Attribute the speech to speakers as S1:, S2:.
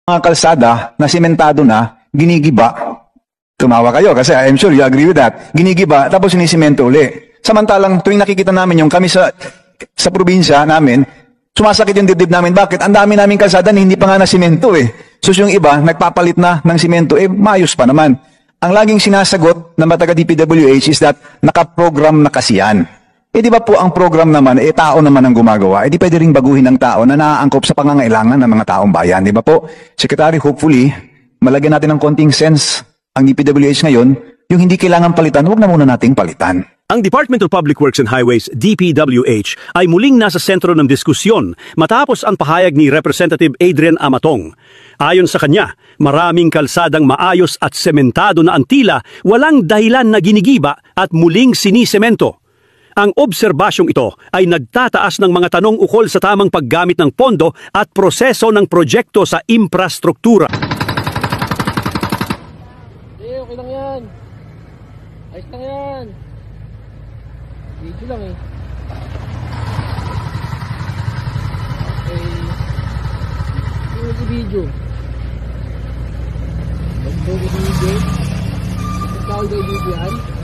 S1: mga kalsada na simentado na, ginigiba. Tumawa kayo kasi I'm sure you agree with that. Ginigiba, tapos sinisimento uli. Samantalang tuwing nakikita namin yung kami sa probinsya namin, sumasakit yung dibdib namin. Bakit? Ang dami naming kalsada na hindi pa nga na simento eh. So yung iba, nagpapalit na ng simento, maayos pa naman. Ang laging sinasagot ng mga taga-DPWH is that nakaprogram na kasi yan. Di ba po ang program naman, tao naman ang gumagawa. Di pwede rin baguhin ng tao na naaangkop sa pangangailangan ng mga taong bayan. Di ba po? Secretary, hopefully, malagyan natin ng konting sense ang DPWH ngayon, yung hindi kailangan palitan, huwag na muna nating palitan.
S2: Ang Department of Public Works and Highways, DPWH, ay muling nasa sentro ng diskusyon matapos ang pahayag ni Representative Adrian Amatong. Ayon sa kanya, maraming kalsadang maayos at sementado na ang tila, walang dahilan na ginigiba at muling sinisemento. Ang obserbasyong ito ay nagtataas ng mga tanong ukol sa tamang paggamit ng pondo at proseso ng proyekto sa infrastruktura.
S3: Okay lang yan. Ayos lang yan. Video lang eh. Okay. Yung video. Mag-video. Ikaw yung video yan.